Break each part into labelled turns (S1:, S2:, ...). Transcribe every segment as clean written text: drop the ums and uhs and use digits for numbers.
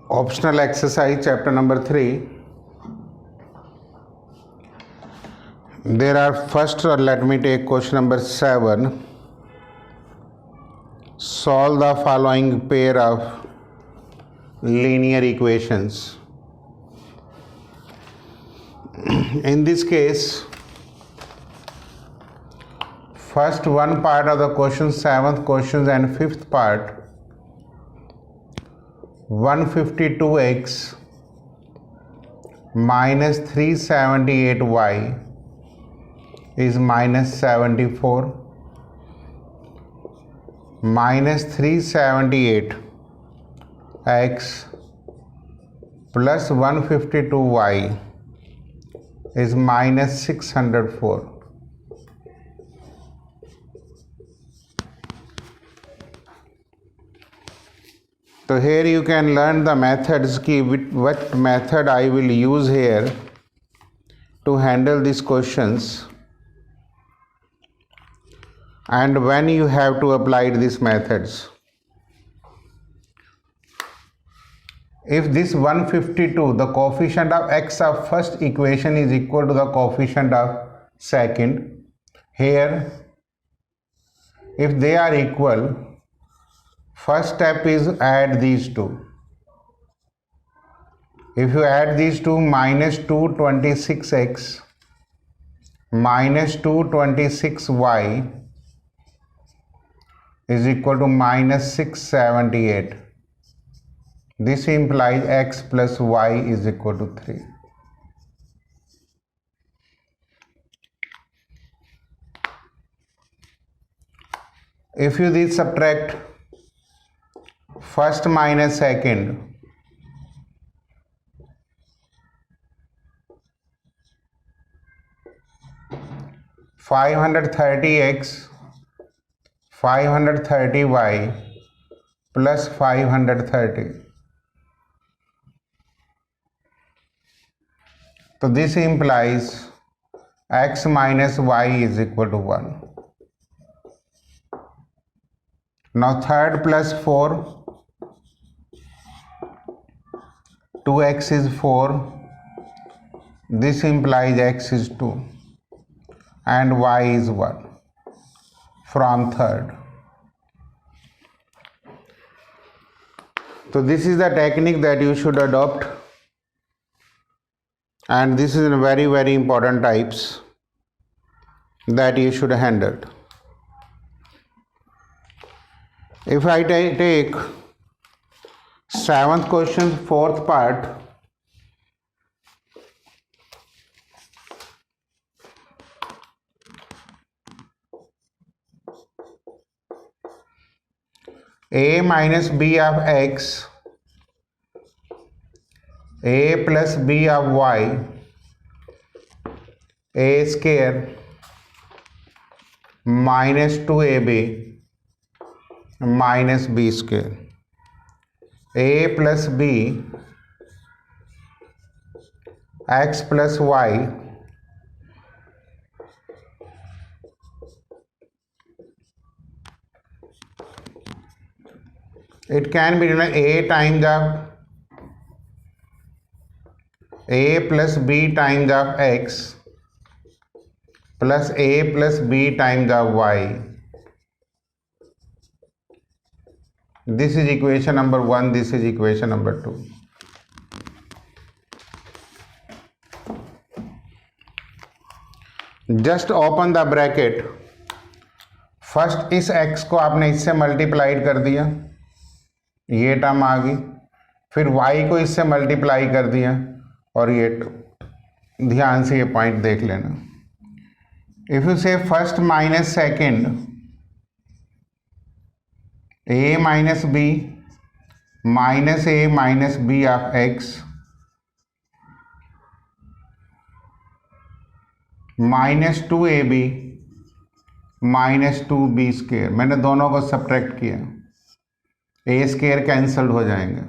S1: Optional exercise chapter number 3. There are first, let me take question number 7. Solve the following pair of linear equations. In this case, first one part of the question, 7th question and 5th part, 152x minus 378y is minus 74, minus 378x plus 152y is minus 604. So here you can learn the methods ki what method I will use here to handle these questions and when you have to apply these methods. If this 152, the coefficient of x of first equation is equal to the coefficient of second, here if they are equal, first step is add these two. If you add these two, minus 226x minus 226y is equal to minus 678. This implies x plus y is equal to 3. If you this subtract first minus second, (530x, 530y plus 530). So this implies x minus y is equal to 1. Now third plus 4, 2x is 4, this implies x is 2 and y is 1 from third. So this is the technique that you should adopt, and this is a very important types that you should handle. If I take 7th question, 4th part, a minus b of x, a plus b of y, a square minus 2ab minus b square, a plus b, x plus y it can be written a times of a plus b times of x plus a plus b times of y. This is equation number 1, this is equation number 2. Just open the bracket. First इस x को आपने इससे multiplied कर दिया, ये term आ गई, फिर y को इससे मल्टीप्लाई कर दिया और ये ध्यान से ये पॉइंट देख लेना. इफ यू से first minus second, a minus b minus a minus b of x minus 2ab minus 2b square, मैंने दोनों को सब्ट्रैक्ट किया, a स्क्वायर कैंसल्ड हो जाएंगे.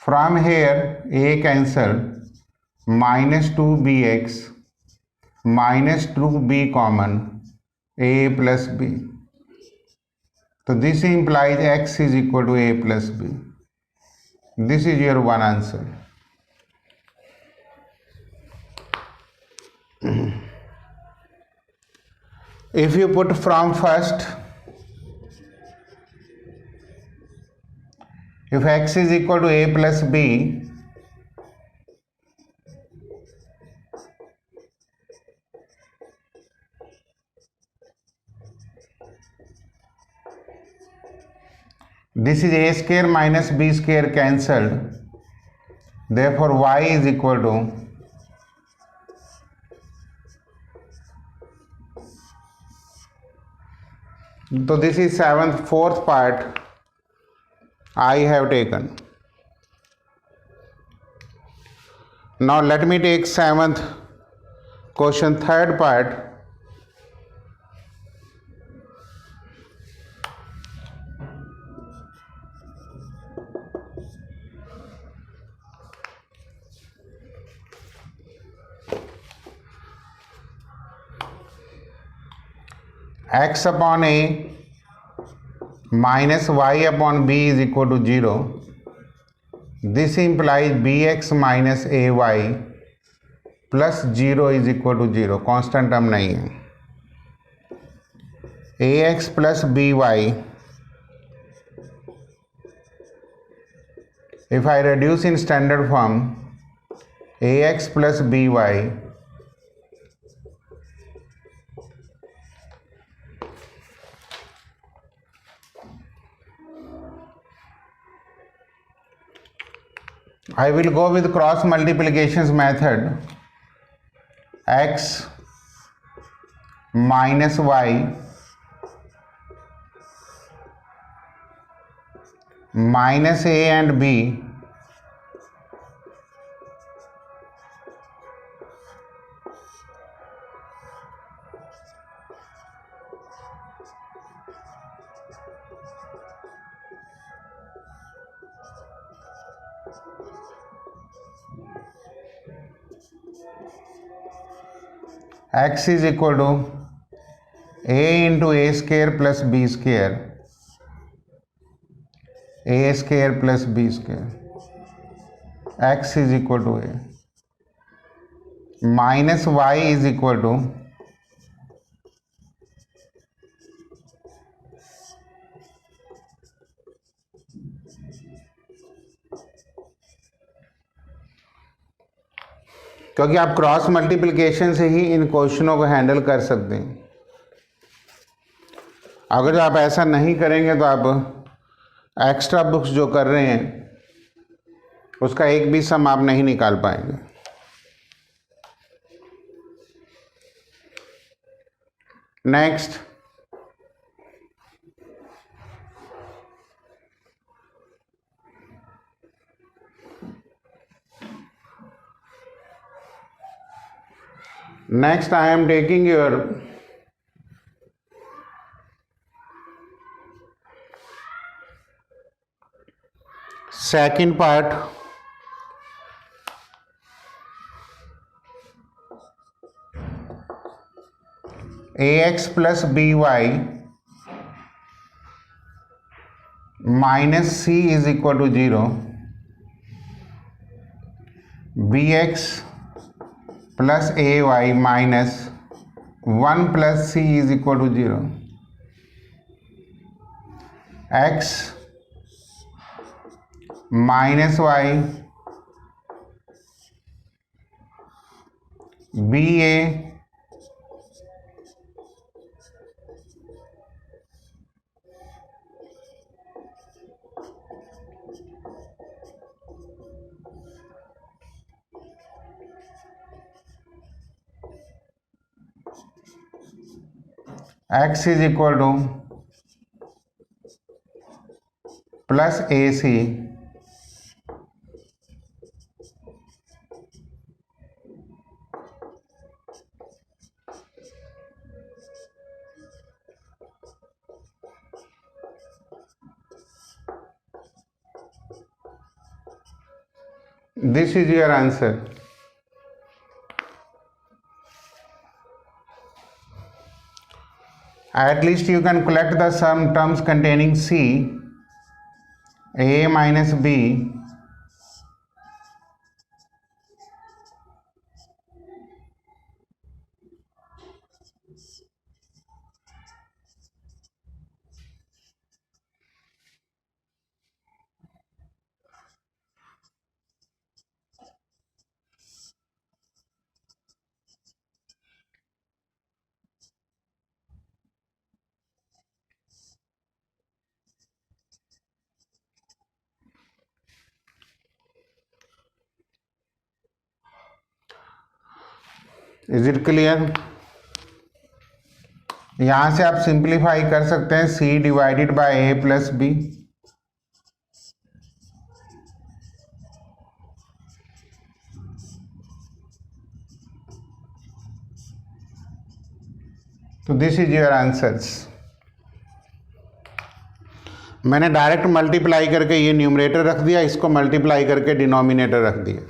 S1: From here a cancelled, minus 2bx minus 2b common, a plus b. So this implies x is equal to a plus b. This is your one answer. If you put from first, if x is equal to a plus b, this is a square minus b square cancelled, therefore y is equal to so this is fourth part I have taken. Now let me take seventh question, third part. X upon a minus y upon b is equal to 0. This implies bx minus ay plus 0 is equal to 0. Constant term नहीं है. ax plus by, if I reduce in standard form, ax plus by I will go with cross multiplications method. X minus y minus a and b x is equal to a into a square plus b square, a square plus b square, x is equal to a, minus y is equal to क्योंकि आप cross multiplication से ही इन क्वेश्चनों को handle कर सकते हैं. अगर आप ऐसा नहीं करेंगे तो आप एक्स्ट्रा बुक्स जो कर रहे हैं उसका एक भी सम आप नहीं निकाल पाएंगे. Next, I am taking your second part. Ax plus by minus c is equal to 0. Bx plus ay minus 1 plus c is equal to 0. X minus y ba x is equal to plus ac this is your answer. At least you can collect the sum terms containing c, a minus b is it clear? यहां से आप simplify कर सकते हैं c divided by a plus b. तो this is your answers. मैंने direct multiply करके ये न्यूमरेटर रख दिया, इसको मल्टीप्लाई करके डिनोमिनेटर रख दिया,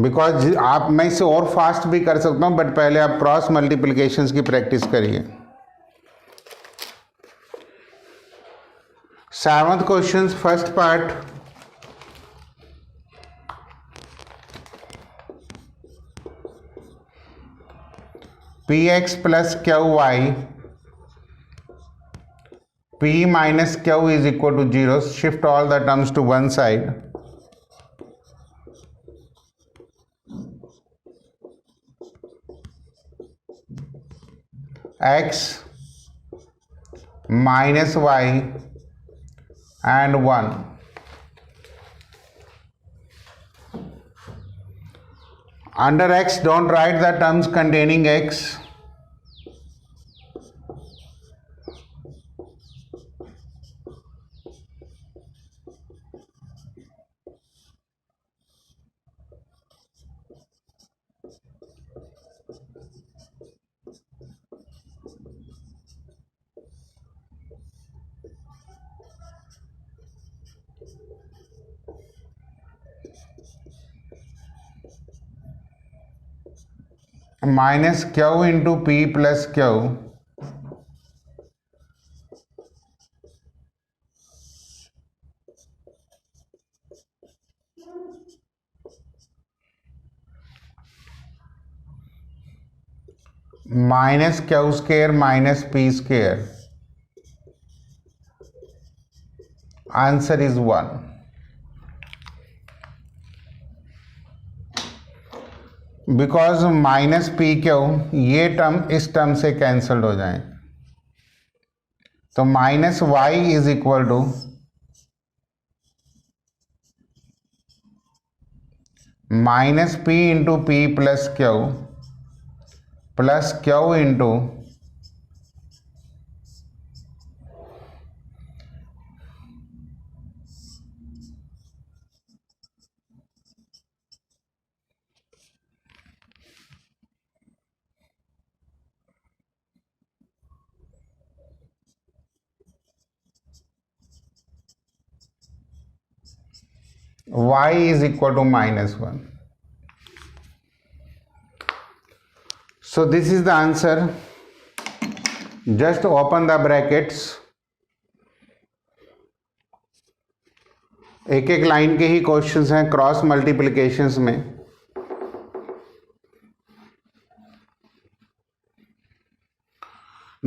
S1: बिकॉज आप, मैं इसे और फास्ट भी कर सकता हूं, बट पहले आप क्रॉस मल्टीप्लिकेशंस की प्रैक्टिस करिए। 7th question, first part. P x plus q y p minus q is equal to 0. Shift all the terms to one side. X minus y and 1. Under x, don't write the terms containing x. Minus q into p plus q minus q square minus p square. Answer is 1. Because minus p q, ये term इस term से cancelled हो जाए, तो minus y is equal to minus p into p plus q into y is equal to minus 1. So this is the answer. Just open the brackets. एक एक line के ही questions हैं cross multiplications में।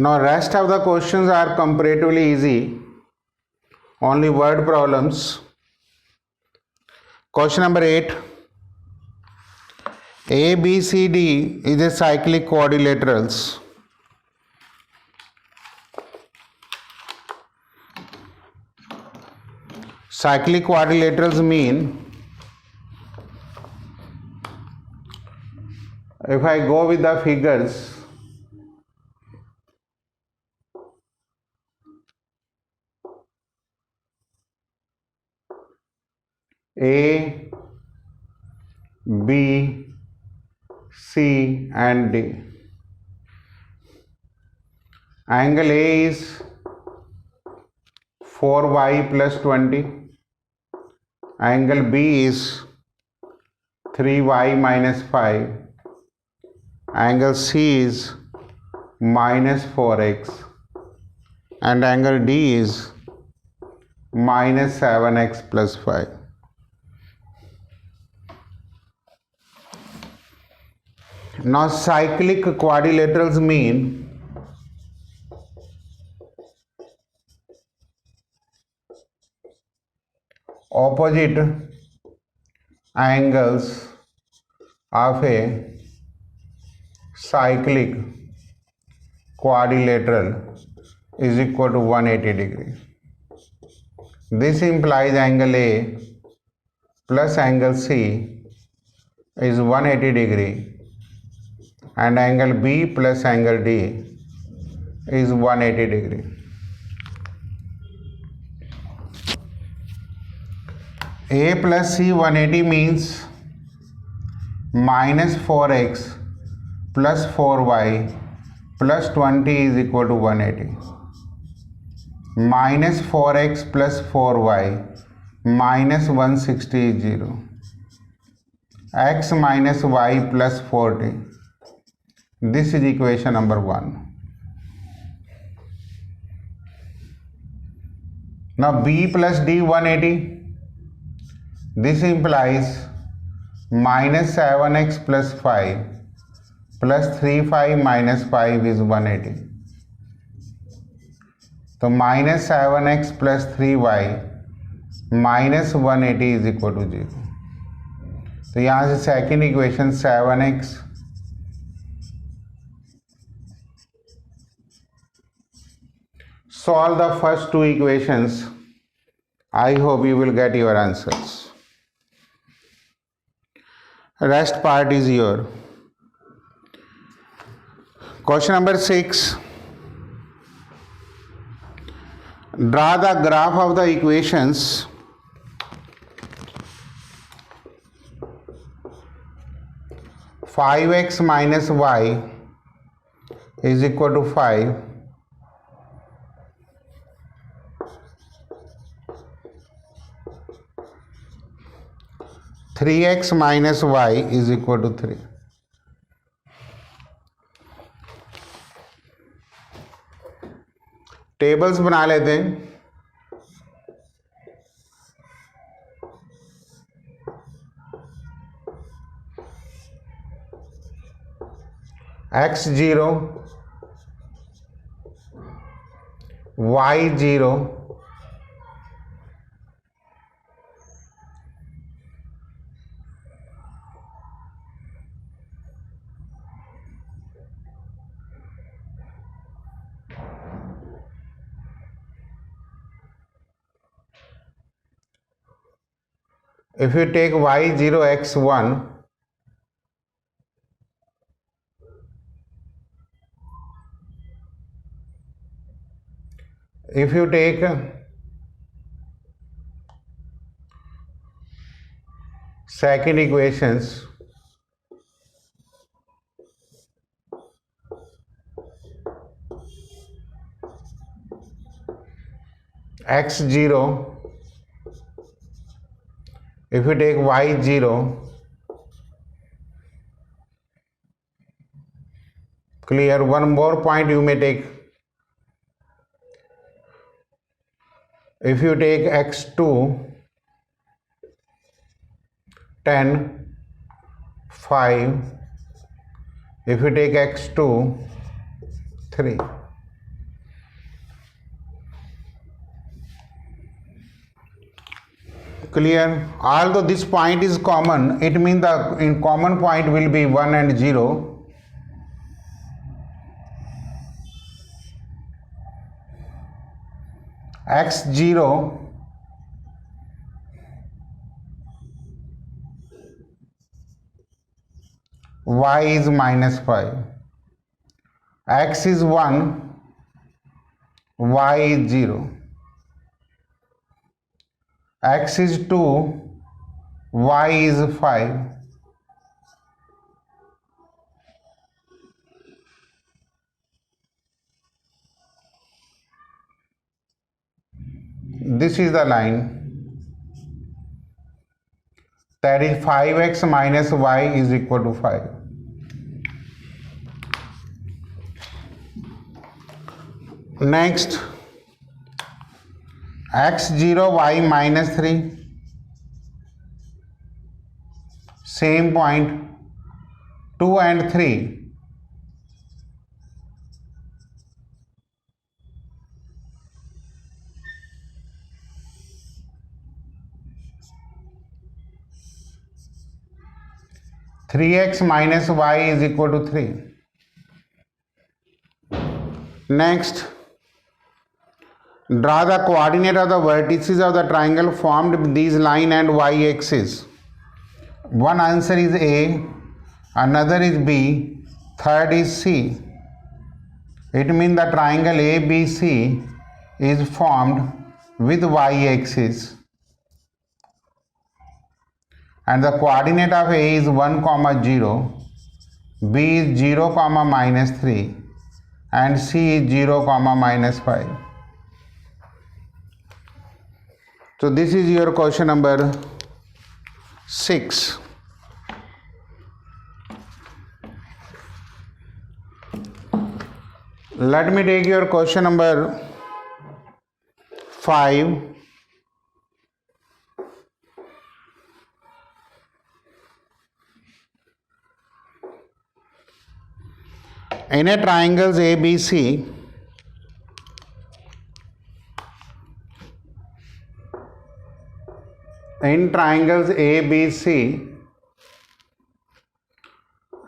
S1: Now rest of the questions are comparatively easy, only word problems. Question number 8. ABCD is a cyclic quadrilaterals. Cyclic quadrilaterals mean, if I go with the figures, A, B, C and D. Angle A is 4y plus 20. Angle B is 3y minus 5. Angle C is minus 4x. And angle D is minus 7x plus 5. Now cyclic quadrilaterals mean opposite angles of a cyclic quadrilateral is equal to 180 degree. This implies angle A plus angle C is 180 degree and angle B plus angle D is 180 degree. A plus C 180 means minus 4x plus 4y plus 20 is equal to 180. Minus 4x plus 4y minus 160 is 0. X minus y plus 40. This is equation number 1. Now B plus D 180. This implies minus 7x plus 5 plus 3y minus 5 is 180. So minus 7x plus 3y minus 180 is equal to 0. तो यहाँ से second equation 7x solve the first two equations. I hope you will get your answers. Rest part is your. Question number 6. Draw the graph of the equations five x minus y is equal to 5, 3x minus y is equal to 3. Tables बना लेते हैं. x0, y0, if you take y0 x1, if you take second equations, x0, if you take y0, clear. One more point you may take. If you take x2, 10, 5, if you take x2, 3. Clear. Although this point is common, it means the in common point will be 1 and 0. x0 y is minus 5, x is 1, y is 0, x is 2, y is 5. This is the line, that is 5x minus y is equal to 5. Next, x0 y minus 3, same point, 2 and 3. Three x minus y is equal to 3. Next, draw the coordinate of the vertices of the triangle formed with these line and y axis. One answer is A, another is B, third is C. It means the triangle ABC is formed with y-axis and the coordinate of A is 1, 0, B is 0, -3 and C is 0, -5. So this is your question number 6. Let me take your question number 5. In a triangles ABC,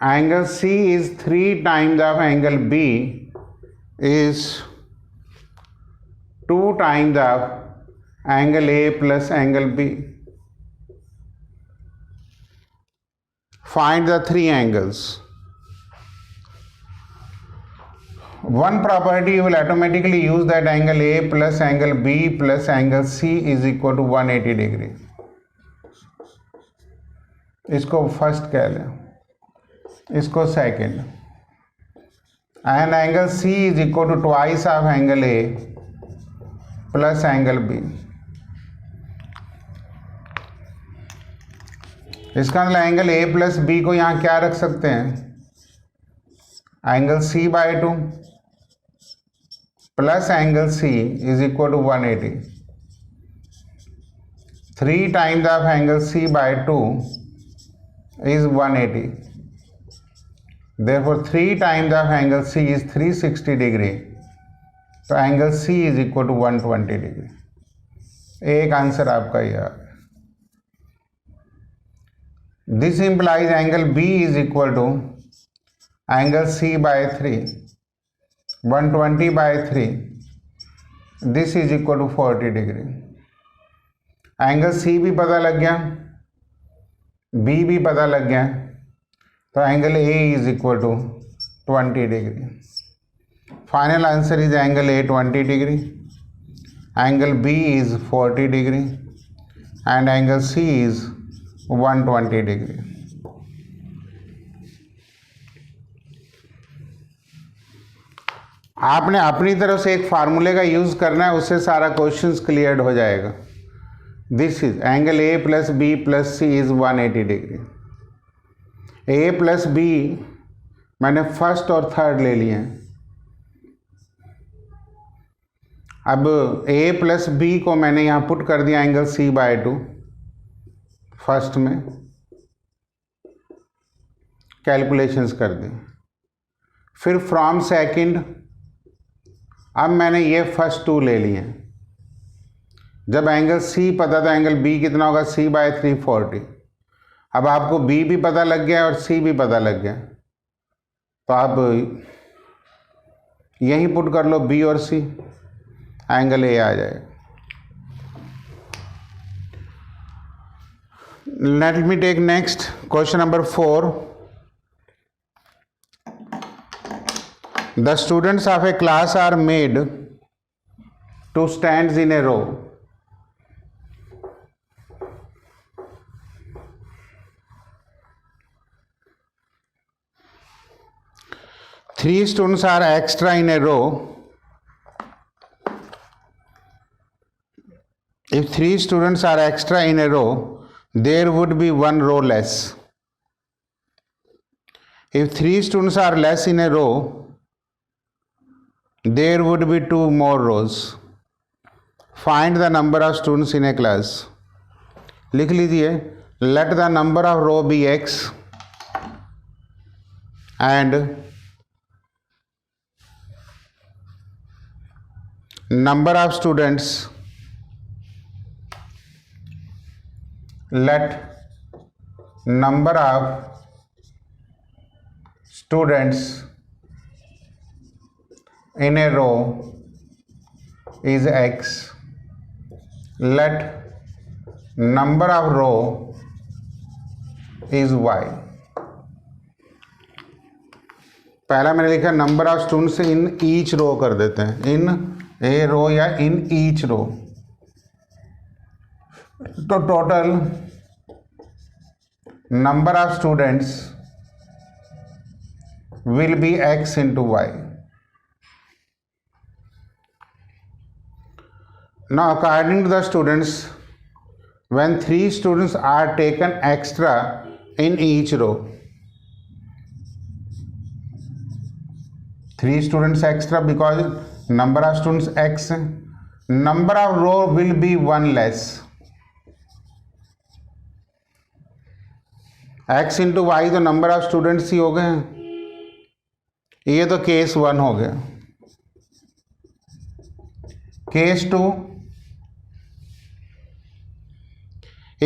S1: angle C is 3 times of angle B is 2 times of angle A plus angle B. Find the three angles. One property you will automatically use, that angle A plus angle B plus angle C is equal to 180 degree. इसको first कह लें, इसको second. And angle C is equal to twice of angle A plus angle B. इसका मतलब angle A plus B को यहाँ क्या रख सकते हैं, angle C by 2 plus angle C is equal to 180. 3 times of angle C by 2 is 180. Therefore 3 times of angle C is 360 degree. तो angle C is equal to 120 degree. एक answer आपका ये आ गया. This implies angle B is equal to angle C by 3. 120 by 3. This is equal to 40 degree. Angle C भी पता लग गया, B भी पता लग गया, तो angle A is equal to 20 degree. Final answer is angle A 20 degree, angle B is 40 degree and angle C is 120 degree. आपने अपनी तरफ से एक फार्मूले का यूज करना है, उससे सारा क्वेश्चंस क्लियर हो जाएगा. This is angle A plus B plus C is 180 degree. A plus B मैंने फर्स्ट और थर्ड ले लिए हैं. अब A प्लस B को मैंने यहाँ पुट कर दिया एंगल C बाय 2 फर्स्ट में, कैलकुलेशंस कर दी. फिर फ्रॉम सेकंड अब मैंने ये फर्स्ट 2 ले लिए हैं. जब एंगल C पता था, एंगल B कितना होगा, C बाय 340. अब आपको B भी पता लग गया और C भी पता लग गया, तो आप यहीं पुट कर लो B और C, एंगल A आ जाएगा. Let me take next question number 4. The students of a class are made to stands in a row. Three students are extra in a row. If 3 students are extra in a row, there would be 1 row less. If 3 students are less in a row, there would be 2 more rows. Find the number of students in a class. लिख लीजिए, let the number of row be x and number of students, let number of students in a row is x, let number of row is y. पहला मैंने लिखा number of students in each row कर देते हैं, इन a रो या इन each row. तो total number of students will be x into y. Now according to the students, when 3 students are taken extra in each row, 3 students extra because number of students x, number of row will be 1 less, x into y तो number of students ही हो गए हैं, ये तो case 1 हो गया। Case 2,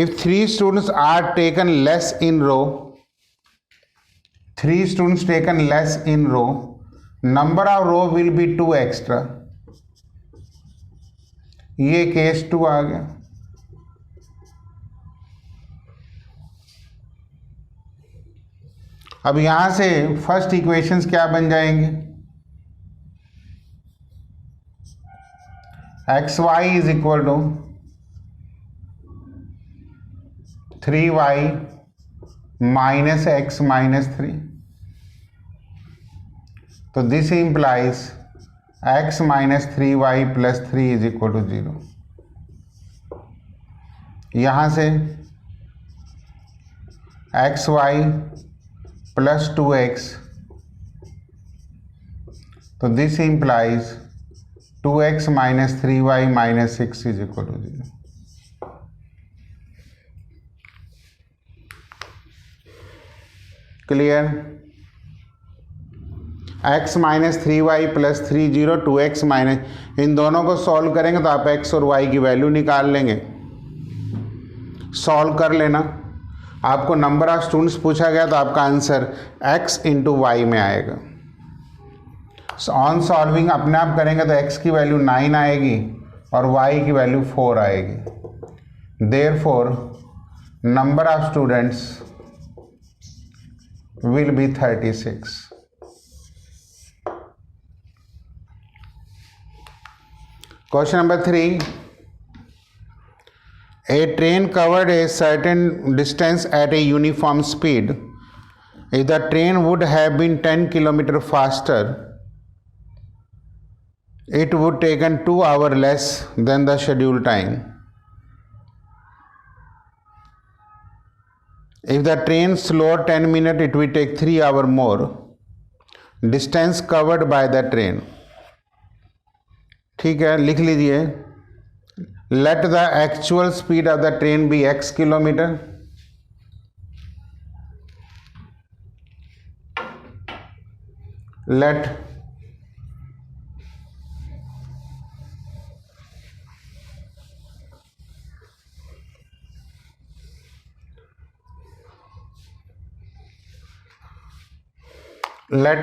S1: if 3 students are taken less in row, 3 students taken less in row, number of row will be 2 extra, ये case 2 आ गया। अब यहां से फर्स्ट इक्वेशंस क्या बन जाएंगे, x y is equal to 3y minus x minus 3, तो this implies x minus 3y plus 3 is equal to 0। यहां से एक्स वाई प्लस 2x, तो this implies 2x minus 3y minus 6 is equal to 0। Clear? x minus 3y plus 3 0, 2x minus, इन दोनों को solve करेंगे तो आप x और y की वैल्यू निकाल लेंगे। सॉल्व कर लेना, आपको नंबर ऑफ स्टूडेंट्स पूछा गया तो आपका आंसर x इंटू वाई में आएगा। ऑन सॉल्विंग अपने आप करेंगे तो x की वैल्यू 9 आएगी और y की वैल्यू 4 आएगी। Therefore number of students will be 36। Question number 3, a train covered a certain distance at a uniform speed. If the train would have been 10 km faster, it would taken 2 hours less than the scheduled time. If the train slowed 10 minutes, it will take 3 hours more. Distance covered by the train. ठीक है, लिख लीजिए। Let the actual speed of the train be x kilometer. Let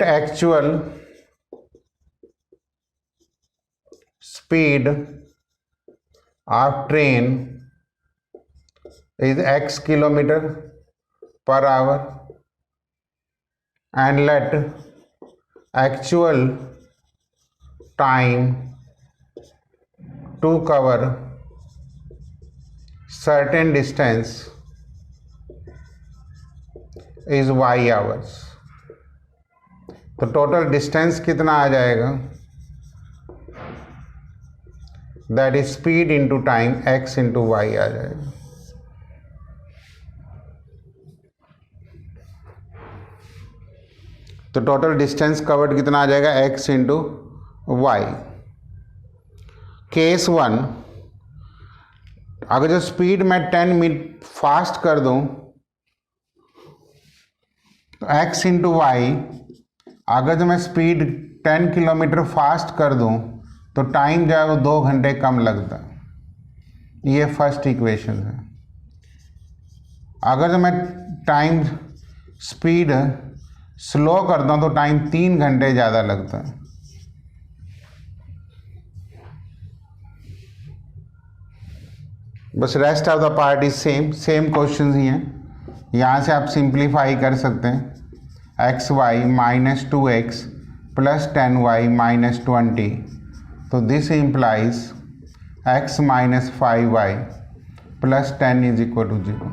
S1: actual speed of train is x kilometer per hour and let actual time to cover certain distance is y hours। तो total distance कितना आ जाएगा, that is speed into time, x into y आ जाएगा। तो total distance covered कितना आ जाएगा, x इंटू वाई। केस 1, अगर जो स्पीड मैं 10 मिनट फास्ट कर दूं तो x इंटू वाई, अगर जो मैं स्पीड 10 किलोमीटर फास्ट कर दूं तो टाइम जो है वो 2 घंटे कम लगता है। ये फर्स्ट इक्वेशन है। अगर जो मैं टाइम स्पीड स्लो करता हूं तो टाइम 3 घंटे ज़्यादा लगता है। बस rest of the part is same question ही हैं। यहाँ से आप सिंप्लीफाई कर सकते हैं। X y minus 2x plus 10y minus 20. तो this implies x minus 5y plus 10 is equal to 0.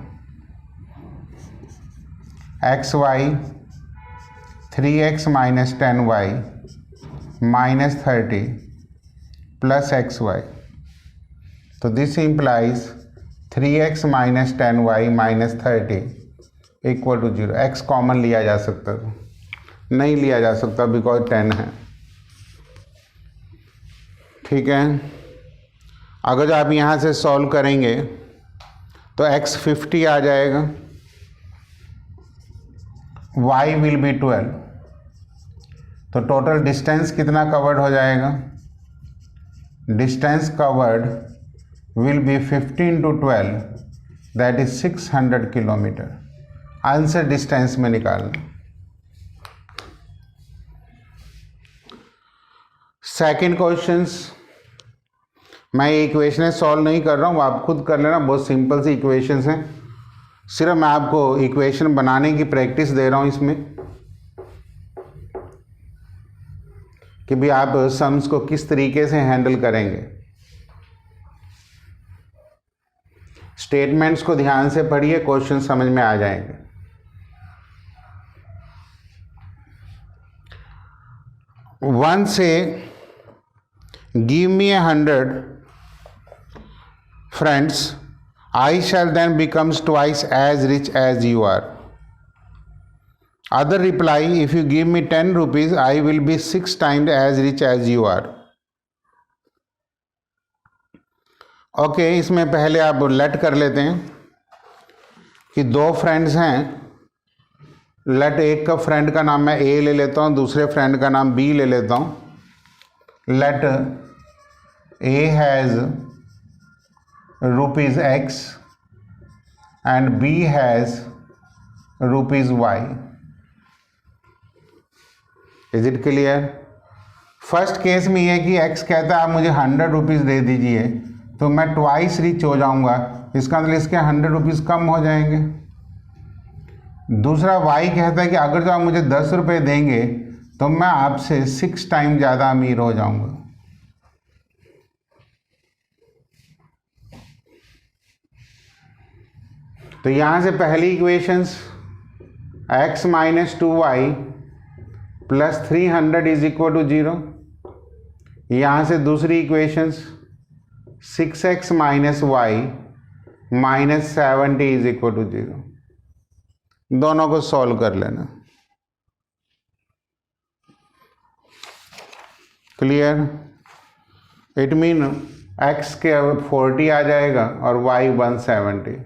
S1: X y 3x minus 10y minus 30 plus x y. तो this implies 3x minus 10y minus 30 equal to 0. x common लिया जा सकता है, नहीं लिया जा सकता बिकॉज 10 है. ठीक है. अगर आप यहाँ से सॉल्व करेंगे तो x 50 आ जाएगा, y विल बी 12. तो टोटल डिस्टेंस कितना कवर्ड हो जाएगा? Distance covered will be 15 to 12, that is 600 kilometre. Answer distance में निकालना. सेकेंड क्वेश्चंस, मैं इक्वेशन सॉल्व नहीं कर रहा हूँ, आप खुद कर लेना. बहुत सिंपल सी इक्वेशंस हैं, सिर्फ मैं आपको इक्वेशन बनाने की प्रैक्टिस दे रहा हूँ इसमें कि भी आप सम्स को किस तरीके से हैंडल करेंगे. स्टेटमेंट्स को ध्यान से पढ़िए, क्वेश्चन समझ में आ जाएंगे. वन से give me 100 friends, I shall then becomes twice as rich as you are. Other reply, if you give me 10 rupees, I will be 6 times as rich as you are. Okay, इसमें पहले आप late कर लेते हैं कि दो friends हैं. Late एक का फ्रेंड का नाम मैं ए ले लेता हूँ, दूसरे फ्रेंड का नाम बी ले लेता हूँ. Let a has rupees x and b has rupees y. Is it clear? First case में यह कि x कहता है आप मुझे 100 रुपीज़ दे दीजिए, तो मैं ट्वाइस रिच हो जाऊंगा. इसका मतलब इसके 100 रुपीज़ कम हो जाएंगे. दूसरा y कहता है कि अगर जो आप मुझे 10 रुपये देंगे तो मैं आपसे 6 टाइम ज़्यादा अमीर हो जाऊंगा. तो यहाँ से पहली equations x minus 2y plus 300 is equal to 0. यहाँ से दूसरी equations 6x minus y minus 70 is equal to 0. दोनों को सॉल्व कर लेना. क्लियर? इट मीन x के 40 आ जाएगा और y 170.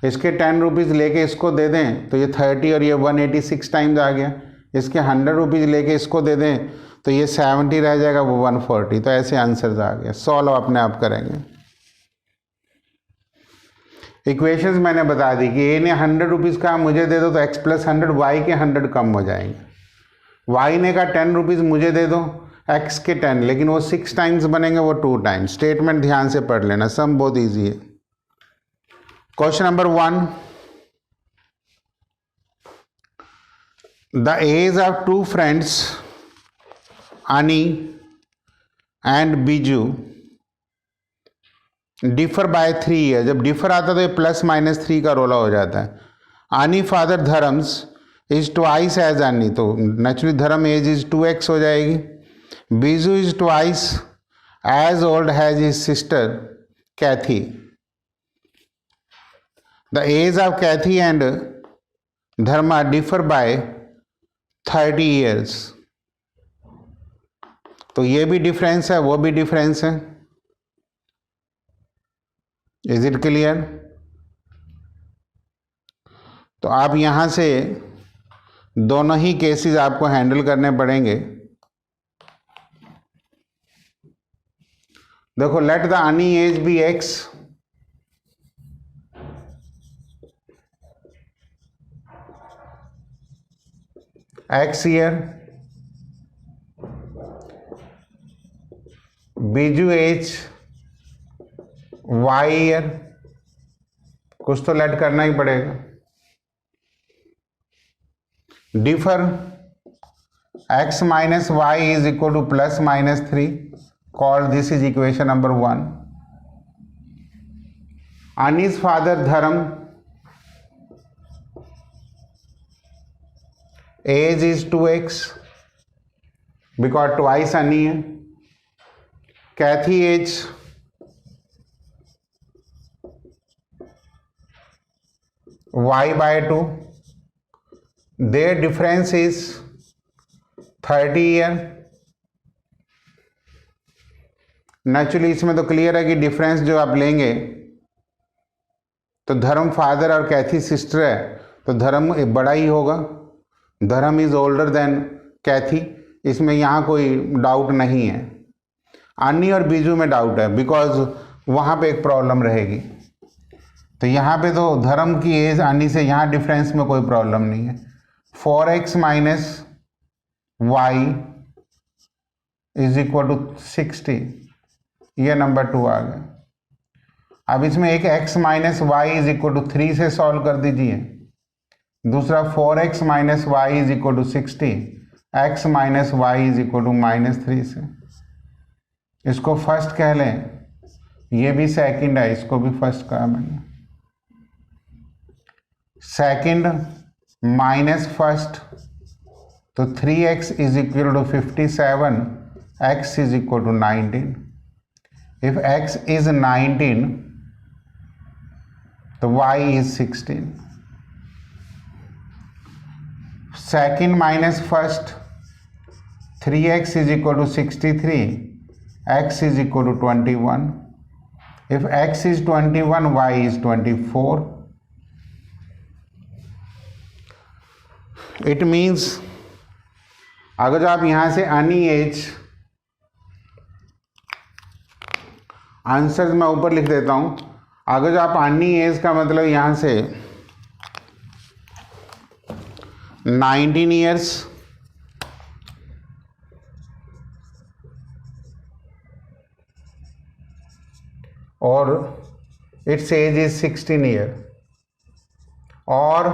S1: इसके 10 रुपीज़ लेके इसको दे दें तो ये 30 और ये 186 टाइम्स आ गया. इसके 100 रुपीज़ लेके इसको दे दें तो ये 70 रह जाएगा, वो 140. तो ऐसे आंसर्स आ गया. सॉल्व अपने आप करेंगे. इक्वेशंस मैंने बता दी कि ए ने 100 रुपीज़ का मुझे दे दो तो x प्लस 100 y के 100 कम हो जाएंगे. y ने का 10 रुपीज़ मुझे दे दो, x के 10, लेकिन वो 6 टाइम्स बनेंगे, वो 2 टाइम्स. स्टेटमेंट ध्यान से पढ़ लेना, सम बहुत ईजी है. Question number 1. The age of two friends, Ani and Biju, differ by 3 years. जब differ आता तो ये प्लस माइनस 3 का रोला हो जाता है. Ani father धर्म्स is twice as Ani, तो नेचुरली धर्म एज इज 2x हो जाएगी. Biju is twice as old as his sister Kathy. The age of Kathy and Dharma differ by 30 years. तो ये भी डिफरेंस है, वो भी डिफरेंस है. Is it clear? तो आप यहां से दोनों ही केसेस आपको हैंडल करने पड़ेंगे. देखो, let the Annie age be x, x year, Biju age y year. कुछ तो लेट करना ही पड़ेगा। Differ x minus y is equal to plus minus 3, call this is equation number 1। Annie's father धर्म, age is 2x because twice Annie है। Kathy age y/2, their difference is 30 year. Naturally इसमें तो clear है कि difference जो आप लेंगे तो धर्म फादर और कैथी सिस्टर है तो धर्म बड़ा ही होगा। धर्म इज ओल्डर देन कैथी, इसमें यहाँ कोई डाउट नहीं है। अन्नी और बीजू में डाउट है बिकॉज वहाँ पे एक प्रॉब्लम रहेगी। तो यहाँ पे तो धर्म की एज अन्नी से यहाँ डिफरेंस में कोई प्रॉब्लम नहीं है। 4x minus y is equal to 60, ये नंबर 2 आ गया। अब इसमें एक x minus y is equal to 3 से सॉल्व कर दीजिए। दूसरा 4x minus y is equal to 60, x minus y is equal to -3 से। इसको फर्स्ट कह लें, ये भी सेकंड है, इसको भी फर्स्ट कहा मैंने। सेकंड माइनस फर्स्ट, तो 3x is equal to 57, x is equal to 19। If x is 19 तो y is 16। Second minus first, 3x is equal to 63, x is equal to 21. If x is 21, y is 24. It means अगर आप यहाँ से any as, answer मैं ऊपर लिख देता हूँ। अगर आप any एज का मतलब यहाँ से 19 ईयर्स और इट्स एज इज 16 ईयर, और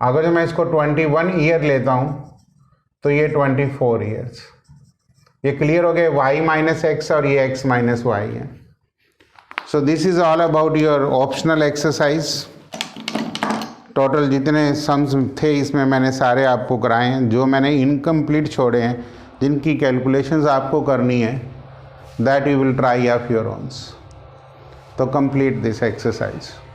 S1: अगर मैं इसको 21 ईयर लेता हूं तो ये 24 ईयर्स। ये क्लियर हो गया, y माइनस एक्स और ये x माइनस वाई है। So this is all about your optional exercise. Total जितने सम्स थे इसमें मैंने सारे आपको कराए हैं। जो मैंने इनकम्प्लीट छोड़े हैं, जिनकी कैलकुलेशंस आपको करनी है, that you will try of your own. So complete this exercise.